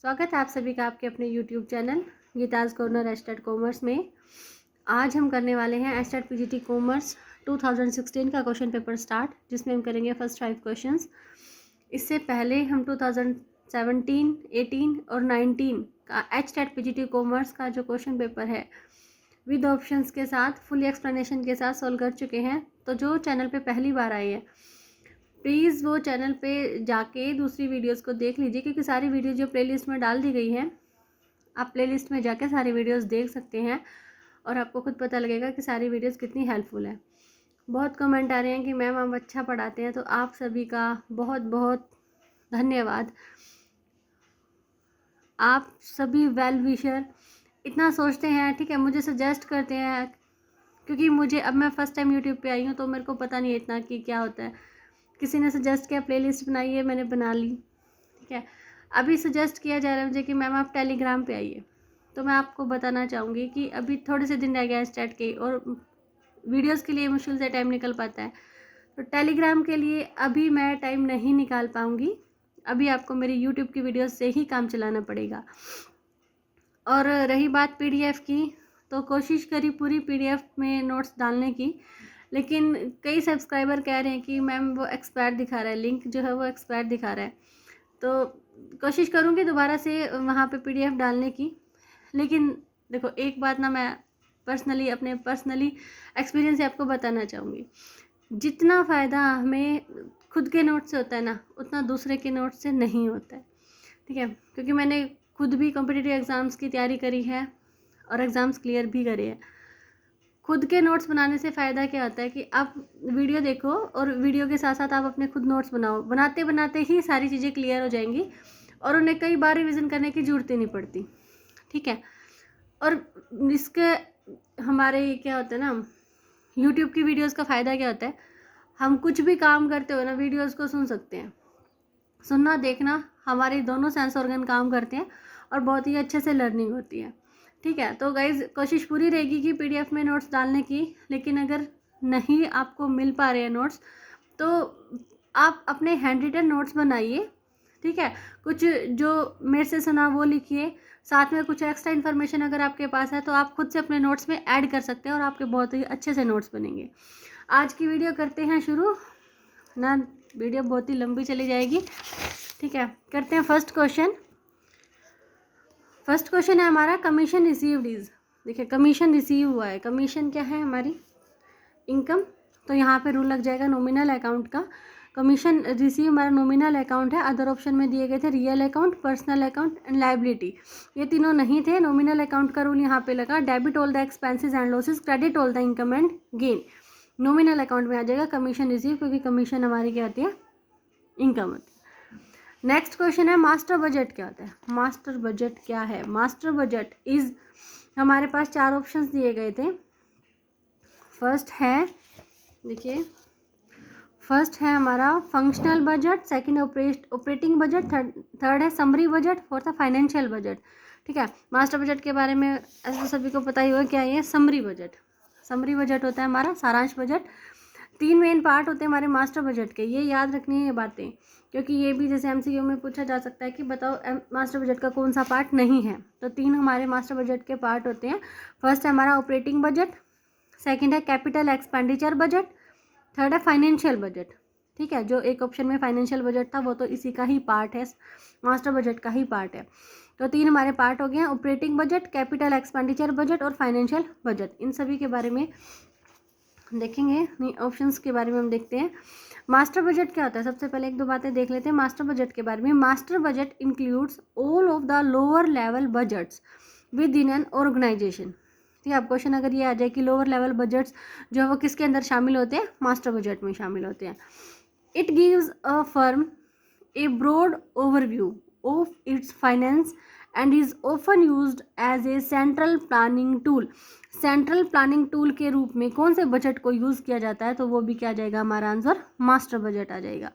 स्वागत है आप सभी का आपके अपने YouTube channel Geeta's corner estate commerce में। आज हम करने वाले हैं एस्टेट पीजीटी कॉमर्स 2016 का क्वेश्चन पेपर स्टार्ट, जिसमें हम करेंगे फर्स्ट 5 क्वेश्चंस। इससे पहले हम 2017, 18 और 19 का एस्टेट पीजीटी कॉमर्स का जो क्वेश्चन पेपर है विद ऑप्शंस के साथ फुल एक्सप्लेनेशन के साथ सॉल्व कर चुके हैं। तो जो चैनल पे पहली बार आए हैं प्लीज़ वो चैनल पे जाके दूसरी वीडियोस को देख लीजिए, क्योंकि सारी वीडियो जो प्लेलिस्ट में डाल दी गई है आप प्लेलिस्ट में जाके सारी वीडियोस देख सकते हैं और आपको खुद पता लगेगा कि सारी वीडियोस कितनी हेल्पफुल है। बहुत कमेंट आ रहे हैं कि मैम आप अच्छा पढ़ाते हैं, तो आप सभी का बहुत बहुत धन्यवाद। आप सभी वेल विशर इतना सोचते हैं, ठीक है, मुझे सजेस्ट करते हैं, क्योंकि मुझे अब मैं फ़र्स्ट टाइम यूट्यूब पे आई हूँ तो मेरे को पता नहीं है इतना कि क्या होता है। किसी ने सजेस्ट किया प्लेलिस्ट बनाइए, मैंने बना ली, ठीक है। अभी सजेस्ट किया जा रहा है मुझे कि मैम आप टेलीग्राम पे आइए, तो मैं आपको बताना चाहूँगी कि अभी थोड़े से दिन रह गया स्टार्ट के और वीडियोस के लिए मुश्किल से टाइम निकल पाता है, तो टेलीग्राम के लिए अभी मैं टाइम नहीं निकाल पाऊँगी। अभी आपको मेरी यूट्यूब की वीडियोस से ही काम चलाना पड़ेगा। और रही बात पीडीएफ की, तो कोशिश करी पूरी पीडीएफ में नोट्स डालने की, लेकिन कई सब्सक्राइबर कह रहे हैं कि मैम वो एक्सपायर दिखा रहा है, लिंक जो है वो एक्सपायर दिखा रहा है। तो कोशिश करूँगी दोबारा से वहाँ पे पीडीएफ डालने की। लेकिन देखो एक बात ना, मैं अपने पर्सनली एक्सपीरियंस से आपको बताना चाहूँगी, जितना फ़ायदा हमें खुद के नोट से होता है ना, उतना दूसरे के नोट से नहीं होता है, ठीक है। क्योंकि मैंने खुद भी कॉम्पिटिटिव एग्ज़ाम्स की तैयारी करी है और एग्ज़ाम्स क्लियर भी करे हैं। खुद के नोट्स बनाने से फ़ायदा क्या होता है कि आप वीडियो देखो और वीडियो के साथ साथ आप अपने खुद नोट्स बनाओ, बनाते बनाते ही सारी चीज़ें क्लियर हो जाएंगी और उन्हें कई बार रिविज़न करने की ज़रूरत ही नहीं पड़ती, ठीक है। और इसके हमारे क्या होता है ना, यूट्यूब की वीडियोस का फ़ायदा क्या होता है, हम कुछ भी काम करते हो ना वीडियोस को सुन सकते हैं। सुनना देखना हमारे दोनों सेंस ऑर्गन काम करते हैं और बहुत ही अच्छे से लर्निंग होती है, ठीक है। तो गाइज़ कोशिश पूरी रहेगी कि पीडीएफ में नोट्स डालने की, लेकिन अगर नहीं आपको मिल पा रहे हैं नोट्स तो आप अपने हैंड रिटन नोट्स बनाइए, ठीक है। कुछ जो मेरे से सुना वो लिखिए, साथ में कुछ एक्स्ट्रा इन्फॉर्मेशन अगर आपके पास है तो आप खुद से अपने नोट्स में ऐड कर सकते हैं और आपके बहुत ही अच्छे से नोट्स बनेंगे। आज की वीडियो करते हैं शुरू ना, वीडियो बहुत ही लंबी चली जाएगी, ठीक है। करते हैं फर्स्ट क्वेश्चन। फर्स्ट क्वेश्चन है हमारा कमीशन रिसीव्ड इज। देखिए कमीशन रिसीव हुआ है, कमीशन क्या है हमारी इनकम, तो यहाँ पे रूल लग जाएगा नॉमिनल अकाउंट का। कमीशन रिसीव हमारा नॉमिनल अकाउंट है। अदर ऑप्शन में दिए गए थे real account, personal account and liability, ये तीनों नहीं थे। नॉमिनल अकाउंट का रूल यहाँ पे लगा, debit all the expenses and losses, credit all the income and gain. Nominal account में आ जाएगा कमीशन रिसीव, क्योंकि कमीशन हमारी क्या होती है, इनकम होती है। नेक्स्ट क्वेश्चन है मास्टर बजट क्या होता है। मास्टर बजट क्या है, मास्टर बजट इज, हमारे पास 4 ऑप्शंस दिए गए थे। फर्स्ट है, देखिए फर्स्ट है हमारा functional budget, second operating budget, third है समरी बजट, फोर्थ है फाइनेंशियल बजट, ठीक है। मास्टर बजट के बारे में ऐसे सभी को पता ही होगा क्या है, समरी बजट। समरी बजट होता है हमारा सारांश बजट। 3 मेन पार्ट होते हैं हमारे मास्टर बजट के, ये याद रखनी है ये बातें, क्योंकि ये भी जैसे एमसीक्यू में पूछा जा सकता है कि बताओ मास्टर बजट का कौन सा पार्ट नहीं है। तो 3 हमारे मास्टर बजट के पार्ट होते हैं। फर्स्ट है हमारा ऑपरेटिंग बजट, सेकंड है कैपिटल एक्सपेंडिचर बजट, थर्ड है फाइनेंशियल बजट, ठीक है। जो एक ऑप्शन में फाइनेंशियल बजट था वो तो इसी का ही पार्ट है, मास्टर बजट का ही पार्ट है। तो 3 हमारे पार्ट हो गए हैं, operating budget, capital expenditure budget और फाइनेंशियल बजट। इन सभी के बारे में देखेंगे, नहीं ऑप्शंस के बारे में हम देखते हैं। मास्टर बजट क्या होता है, सबसे पहले 1-2 बातें देख लेते हैं मास्टर बजट के बारे में। Master budget includes all of the lower level budgets within an organization, ठीक है। अब क्वेश्चन अगर ये आ जाए कि लोअर लेवल बजट्स जो है वो किसके अंदर शामिल होते हैं, मास्टर बजट में शामिल होते हैं। It gives a firm a broad overview of its finance and is often used as a central planning tool. Central planning tool के रूप में कौन से बजट को यूज़ किया जाता है, तो वो भी क्या जाएगा हमारा आंसर, मास्टर बजट आ जाएगा।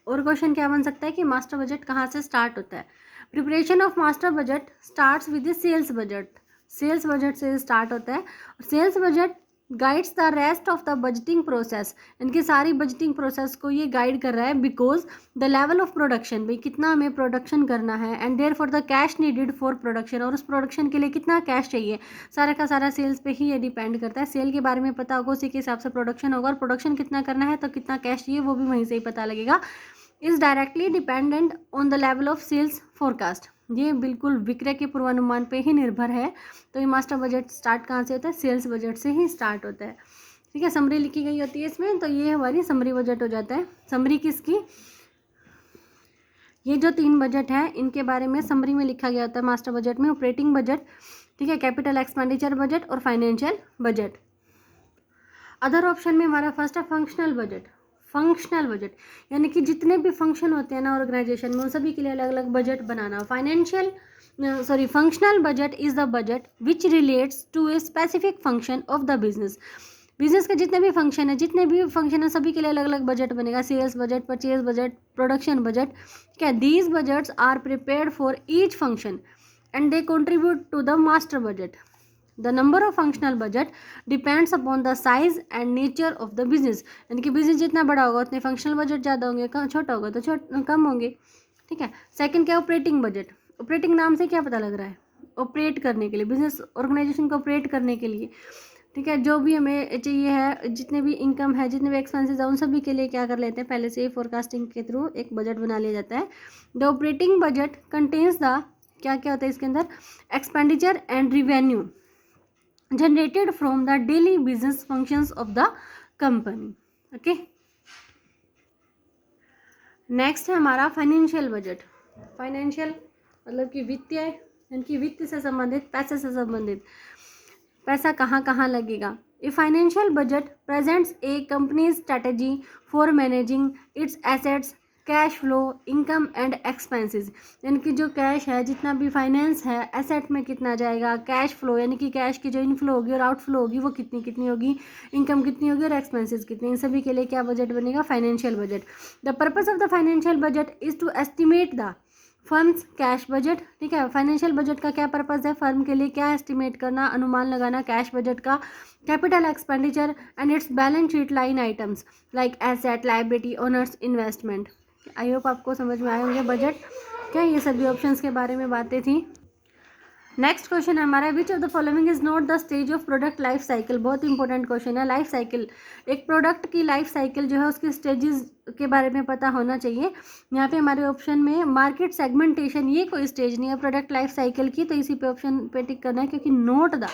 और क्वेश्चन क्या बन सकता है कि मास्टर बजट कहाँ से स्टार्ट होता है। Preparation of master budget starts with the sales budget. Sales budget से स्टार्ट होता है। Sales budget guides the rest of the budgeting process, इनकी सारी बजटिंग प्रोसेस को ये गाइड कर रहा है, because the level of production, भाई कितना हमें प्रोडक्शन करना है, and therefore the cash needed for production, और उस प्रोडक्शन के लिए कितना कैश चाहिए, सारा का सारा सेल्स पे ही ये डिपेंड करता है। सेल के बारे में पता होगा, उसी के हिसाब से प्रोडक्शन होगा, और प्रोडक्शन कितना करना है तो कितना कैश चाहिए वो भी वहीं से ही पता लगेगा। Is directly dependent on the level of sales forecast, ये बिल्कुल विक्रय के पूर्वानुमान पे ही निर्भर है। तो ये मास्टर बजट स्टार्ट कहाँ से होता है, सेल्स बजट से ही स्टार्ट होता है। ठीक है, समरी लिखी गई होती है इसमें, तो ये हमारी समरी बजट हो जाता है। समरी किसकी, ये जो 3 बजट है इनके बारे में समरी में लिखा गया होता है मास्टर बजट में। ऑपरेटिंग बजट, ठीक है, कैपिटल एक्सपेंडिचर बजट और फाइनेंशियल बजट। अदर ऑप्शन में हमारा फर्स्ट है फंक्शनल बजट। फंक्शनल बजट यानी कि जितने भी फंक्शन होते हैं ना ऑर्गेनाइजेशन में, उन सभी के लिए अलग अलग बजट बनाना। Functional budget is the budget which relates to a specific function of the business. Business के जितने भी फंक्शन है सभी के लिए अलग अलग बजट बनेगा। Sales budget, purchase budget, production budget. क्या these budgets are prepared for each function and they contribute to the master budget. The number of functional budget depends upon the size and nature of the business, यानी कि business जितना बड़ा होगा उतने functional budget ज़्यादा होंगे, छोटा होगा तो कम होंगे। ठीक है, सेकंड क्या, ऑपरेटिंग बजट। ऑपरेटिंग नाम से क्या पता लग रहा है, ऑपरेट करने के लिए, बिजनेस ऑर्गेनाइजेशन को ऑपरेट करने के लिए। ठीक है, जो भी हमें चाहिए है, जितने भी इनकम है, जितने भी एक्सपेंसेस है, उन सभी के लिए क्या कर लेते हैं, पहले से ही फोरकास्टिंग के थ्रू एक बजट बना लिया जाता है। The operating budget contains the, क्या क्या होता है इसके अंदर, expenditure and revenue generated from the daily business functions of the company. okay, next है हमारा फाइनेंशियल बजट। फाइनेंशियल मतलब कि वित्तीय, यानी कि वित्त से संबंधित, पैसे से संबंधित, पैसा कहाँ कहाँ लगेगा। A financial budget presents A company strategy for managing its assets, cash flow, income and expenses, यानी कि जो कैश है, जितना भी फाइनेंस है, एसेट में कितना जाएगा, कैश फ्लो यानी कि कैश की जो इनफ्लो होगी और आउटफ्लो होगी वो कितनी कितनी होगी, इनकम कितनी होगी और एक्सपेंसेस कितनी, इन सभी के लिए क्या बजट बनेगा, financial budget. The purpose of the financial budget is to estimate the firm's cash budget. ठीक है, फाइनेंशियल बजट का क्या पर्पज़ है, फर्म के लिए क्या एस्टिमेट करना, अनुमान लगाना कैश बजट का, capital expenditure and it's balance sheet line items like asset, liability, owners, investment. I hope आपको समझ में आए होंगे बजट क्या, ये सभी ऑप्शंस के बारे में बातें थी। नेक्स्ट क्वेश्चन है हमारा, which of the following is not the stage of product life cycle. बहुत इंपॉर्टेंट क्वेश्चन है, लाइफ साइकिल, एक प्रोडक्ट की लाइफ साइकिल जो है उसके स्टेजेस के बारे में पता होना चाहिए। यहाँ पे हमारे ऑप्शन में मार्केट सेगमेंटेशन, ये कोई स्टेज नहीं है प्रोडक्ट लाइफ साइकिल की, तो इसी पे ऑप्शन पे टिक करना है, क्योंकि नोट द,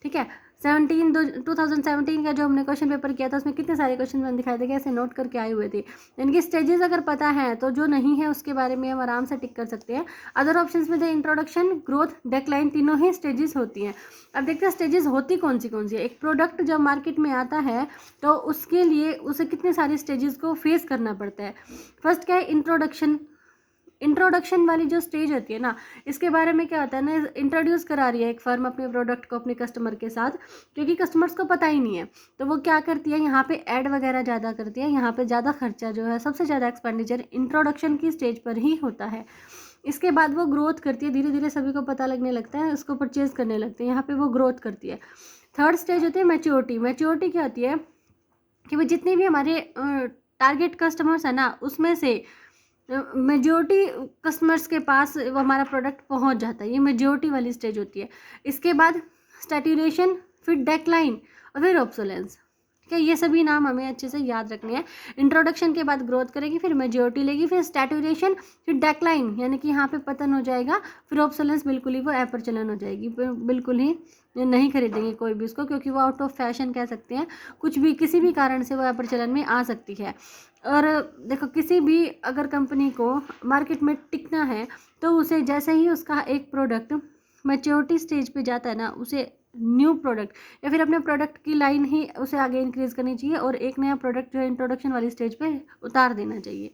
ठीक है, 2017 का जो हमने क्वेश्चन पेपर किया था उसमें कितने सारे क्वेश्चन दिखाई देंगे, ऐसे नोट करके आए हुए थे। इनके स्टेजेस अगर पता है तो जो नहीं है उसके बारे में हम आराम से टिक कर सकते हैं। अदर ऑप्शंस में थे इंट्रोडक्शन, ग्रोथ, डेक्लाइन, तीनों ही स्टेजेस होती हैं। अब देखते हैं स्टेजेस होती कौन सी है। एक प्रोडक्ट जब मार्केट में आता है तो उसके लिए उसे कितने सारे स्टेजेस को फेस करना पड़ता है। फर्स्ट क्या है, इंट्रोडक्शन वाली जो स्टेज होती है ना, इसके बारे में क्या होता है ना, इंट्रोड्यूस करा रही है एक फर्म अपने प्रोडक्ट को अपने कस्टमर के साथ, क्योंकि कस्टमर्स को पता ही नहीं है, तो वो क्या करती है, यहाँ पे ऐड वगैरह ज़्यादा करती है। यहाँ पे ज़्यादा खर्चा जो है, सबसे ज़्यादा एक्सपेंडिचर इंट्रोडक्शन की स्टेज पर ही होता है। इसके बाद वो ग्रोथ करती है, धीरे धीरे सभी को पता लगने लगता है, उसको परचेज करने लगते हैं, यहाँ पर वो ग्रोथ करती है। थर्ड स्टेज होती है मैच्योरिटी। मैच्योरिटी क्या होती है कि भाई जितने भी हमारे टारगेट कस्टमर्स हैं ना, उसमें से मेजोरिटी कस्टमर्स के पास वो हमारा प्रोडक्ट पहुंच जाता है, ये मेजोरिटी वाली स्टेज होती है। इसके बाद स्टैट्यूरेशन, फिर डेक्लाइन और फिर ऑब्सोलेंस। ठीक है, ये सभी नाम हमें अच्छे से याद रखने हैं। इंट्रोडक्शन के बाद ग्रोथ करेगी, फिर मेजोरिटी लेगी, फिर स्टैट्यूरेशन, फिर डेक्लाइन यानी कि यहाँ पे पतन हो जाएगा, फिर ऑब्सोलेंस, बिल्कुल ही वो अप्रचलन हो जाएगी, बिल्कुल ही नहीं खरीदेंगे कोई भी उसको, क्योंकि वो आउट ऑफ फैशन कह सकते हैं, कुछ भी किसी भी कारण से वो अप्रचलन में आ सकती है। और देखो, किसी भी अगर कंपनी को मार्केट में टिकना है तो उसे जैसे ही उसका एक प्रोडक्ट मैच्योरिटी स्टेज पे जाता है ना, उसे न्यू प्रोडक्ट या फिर अपने प्रोडक्ट की लाइन ही उसे आगे इंक्रीज करनी चाहिए और एक नया प्रोडक्ट जो है इंट्रोडक्शन वाली स्टेज पे उतार देना चाहिए।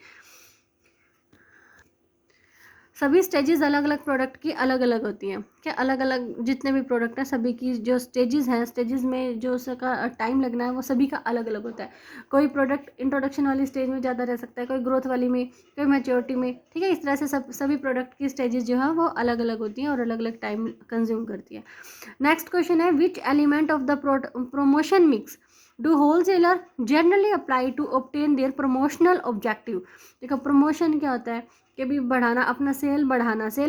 सभी स्टेजेस अलग अलग प्रोडक्ट की अलग अलग होती हैं, क्या अलग अलग जितने भी प्रोडक्ट हैं सभी की जो स्टेजेस हैं, स्टेजेस में जो उसका टाइम लगना है वो सभी का अलग अलग होता है। कोई प्रोडक्ट इंट्रोडक्शन वाली स्टेज में ज़्यादा रह सकता है, कोई ग्रोथ वाली में, कोई मैच्योरिटी में, ठीक है। इस तरह से सभी प्रोडक्ट की स्टेजेस जो है वो अलग अलग होती हैं और अलग अलग टाइम कंज्यूम करती है। नेक्स्ट क्वेश्चन है, which element of the promotion mix do wholesaler generally apply to obtain their promotional objective. देखो प्रमोशन क्या होता है कि भी बढ़ाना, अपना सेल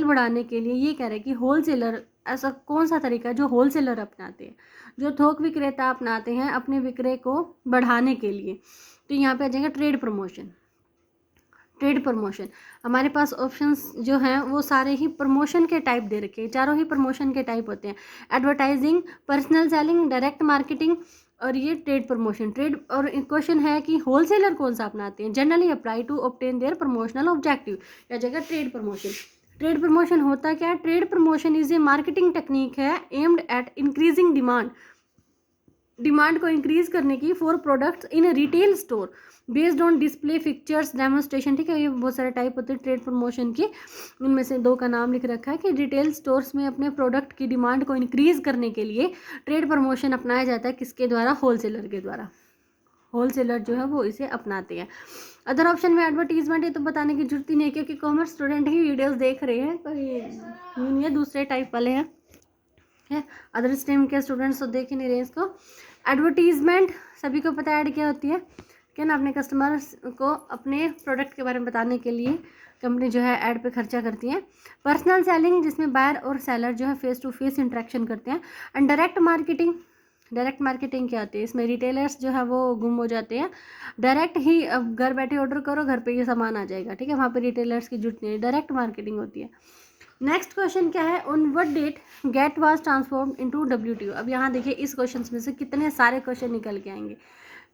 बढ़ाने के लिए ये कह रहे हैं कि होलसेलर ऐसा कौन सा तरीका जो होलसेलर अपनाते हैं, जो थोक विक्रेता अपनाते हैं अपने विक्रय को बढ़ाने के लिए। तो यहाँ पे आ जाएगा ट्रेड प्रमोशन। ट्रेड प्रमोशन हमारे पास ऑप्शंस जो हैं वो सारे ही प्रमोशन के टाइप दे रखे हैं, चारों ही प्रमोशन के टाइप होते हैं, advertising, personal selling, direct marketing और ये ट्रेड प्रमोशन। ट्रेड और क्वेश्चन है कि होलसेलर कौन सा अपनाते हैं, generally apply to obtain their promotional objective, या जगह ट्रेड प्रमोशन। ट्रेड प्रमोशन होता क्या है, trade promotion is a marketing technique है एम्ड एट इंक्रीजिंग डिमांड को इंक्रीज करने की for products in a retail store based on display, pictures, demonstration, ठीक है। ये बहुत सारे टाइप होते हैं ट्रेड प्रमोशन के, उनमें से दो का नाम लिख रखा है कि रिटेल स्टोर्स में अपने प्रोडक्ट की डिमांड को इंक्रीज करने के लिए ट्रेड प्रमोशन अपनाया जाता है, किसके द्वारा, होलसेलर के द्वारा। होलसेलर जो है वो इसे अपनाते हैं। अदर ऑप्शन में एडवर्टीजमेंट, ये तो बताने की जरूरत ही नहीं है क्योंकि कॉमर्स स्टूडेंट ही वीडियोस देख रहे हैं, तो ये दूसरे टाइप वाले हैं, है। अदर स्ट्रीम के स्टूडेंट्स तो देख ही नहीं रहे इसको। एडवर्टीजमेंट सभी को पता है ऐड क्या होती है, क्या ना, अपने कस्टमर्स को अपने प्रोडक्ट के बारे में बताने के लिए कंपनी जो है ऐड पे खर्चा करती है। पर्सनल सेलिंग जिसमें बायर और सेलर जो है फेस टू फेस इंटरेक्शन करते हैं। एंड डायरेक्ट मार्केटिंग क्या होती है, इसमें रिटेलर्स जो है वो गुम हो जाते हैं। डायरेक्ट ही अब घर बैठे ऑर्डर करो, घर पे ये सामान आ जाएगा, ठीक है, वहाँ पे रिटेलर्स की जरूरत नहीं है, डायरेक्ट मार्केटिंग होती है। नेक्स्ट क्वेश्चन क्या है, on what date GATT was transform into WTO। अब यहाँ देखिए इस क्वेश्चन में से कितने सारे क्वेश्चन निकल के आएंगे।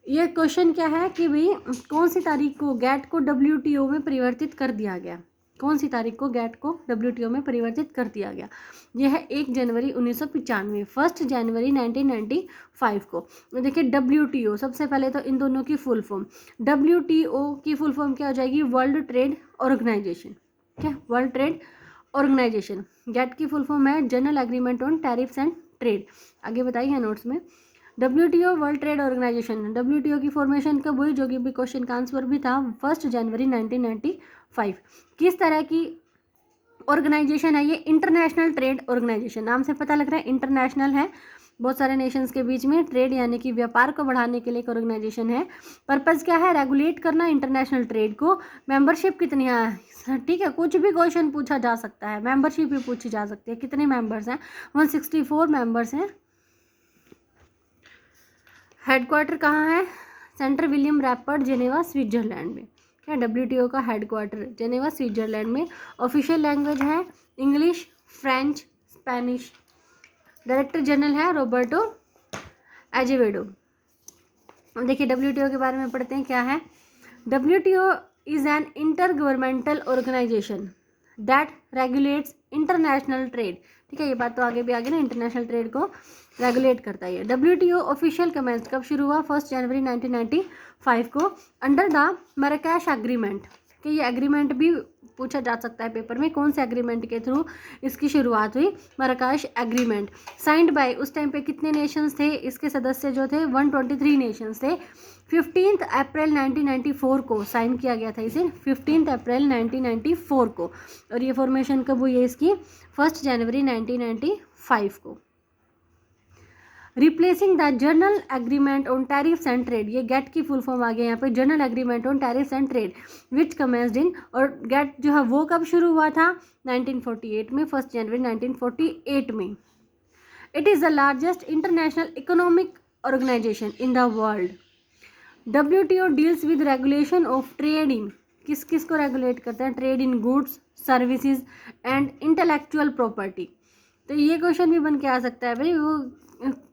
ये क्वेश्चन क्या है कि भाई कौन सी तारीख को गेट को WTO में परिवर्तित कर दिया गया, कौन सी तारीख को गेट को WTO में परिवर्तित कर दिया गया। यह है 1 जनवरी 1995, 1 जनवरी 1995 को। देखिए WTO, सबसे पहले तो इन दोनों की फुल फॉर्म, WTO की फुल फॉर्म क्या हो जाएगी, वर्ल्ड ट्रेड ऑर्गेनाइजेशन, क्या, वर्ल्ड ट्रेड ऑर्गेनाइजेशन। गेट की फुल फॉर्म है general agreement on tariffs and trade. आगे बताइए नोट्स में, WTO world trade organization. WTO की फॉर्मेशन कब हुई, जो कि भी क्वेश्चन का आंसर भी था, 1 जनवरी 1995। किस तरह की ऑर्गेनाइजेशन है ये, इंटरनेशनल ट्रेड ऑर्गेनाइजेशन, नाम से पता लग रहा है इंटरनेशनल है, बहुत सारे नेशंस के बीच में ट्रेड यानी कि व्यापार को बढ़ाने के लिए एक ऑर्गेनाइजेशन है। पर्पज़ क्या है, रेगुलेट करना इंटरनेशनल ट्रेड को। मेंबरशिप कितनी है, ठीक है, कुछ भी क्वेश्चन पूछा जा सकता है, मेंबरशिप भी पूछी जा सकती है। कितने मेंबर्स हैं, 164 मेंबर्स हैं। हेडक्वार्टर कहाँ है, सेंटर विलियम रैपर्ड, जेनेवा, स्विट्जरलैंड में। क्या, WTO का हेडक्वार्टर जेनेवा, स्विट्जरलैंड में। ऑफिशियल लैंग्वेज है English, French, Spanish. Director general है रॉबर्टो एजेवेडो। देखिए WTO के बारे में पढ़ते हैं, क्या है, WTO is an intergovernmental organization that regulates international trade, ठीक है, ये बात तो आगे भी आगे ना, इंटरनेशनल ट्रेड को रेगुलेट करता है। WTO ऑफिशियल कमेंस कब शुरू हुआ, 1 जनवरी 1995 को, अंडर द मराकेश एग्रीमेंट, कि ये एग्रीमेंट भी पूछा जा सकता है पेपर में, कौन से एग्रीमेंट के थ्रू इसकी शुरुआत हुई, मराकेश एग्रीमेंट। साइंड बाय, उस टाइम पे कितने नेशंस थे, इसके सदस्य जो थे 123 नेशंस थे। 15 अप्रैल 1994 को साइन किया गया था इसे, 15 अप्रैल 1994 को। और ये फॉर्मेशन कब हुई है इसकी, 1 जनवरी 1995 को। Replacing the general agreement on tariffs and trade, ये गेट की फुल फॉर्म आ गया यहाँ पे, general agreement on tariffs and trade which commenced in, और गेट जो है वो कब शुरू हुआ था, 1948 में, 1 जनवरी 1948 में। It is the largest international economic organization in the world. WTO deals with regulation of trade in, किस किस को रेगुलेट करता है, trade in goods, services and intellectual property. तो ये क्वेश्चन भी बन के आ सकता है भाई,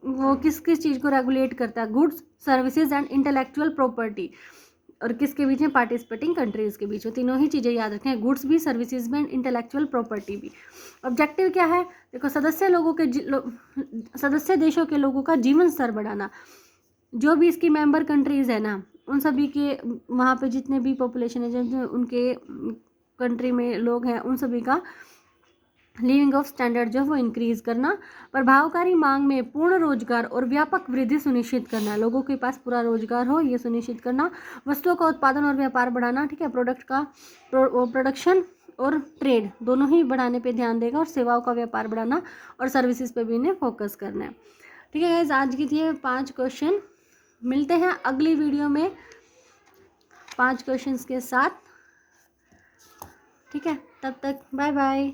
वो किस किस चीज़ को रेगुलेट करता है, goods, services and intellectual property, और किसके बीच में, पार्टिसिपेटिंग कंट्रीज़ के बीच में। तीनों ही चीज़ें याद रखें, गुड्स भी, सर्विसेज भी, इंटेलेक्चुअल प्रॉपर्टी भी। ऑब्जेक्टिव क्या है, देखो, सदस्य देशों के लोगों का जीवन स्तर बढ़ाना, जो भी इसकी मेंबर कंट्रीज़ है ना, उन सभी के वहाँ पे जितने भी पॉपुलेशन है, जो उनके कंट्री में लोग हैं उन सभी का लिविंग ऑफ स्टैंडर्ड जो है वो इंक्रीज करना। प्रभावकारी मांग में पूर्ण रोजगार और व्यापक वृद्धि सुनिश्चित करना, लोगों के पास पूरा रोजगार हो ये सुनिश्चित करना। वस्तुओं का उत्पादन और व्यापार बढ़ाना, ठीक है, प्रोडक्ट का प्रोडक्शन और ट्रेड दोनों ही बढ़ाने पे ध्यान देगा, और सेवाओं का व्यापार बढ़ाना और सर्विसेज पे भी इन्हें फोकस करना है। ठीक है गाइस, आज की थी 5 क्वेश्चन। मिलते हैं अगली वीडियो में 5 क्वेश्चंस के साथ। ठीक है, तब तक बाय बाय।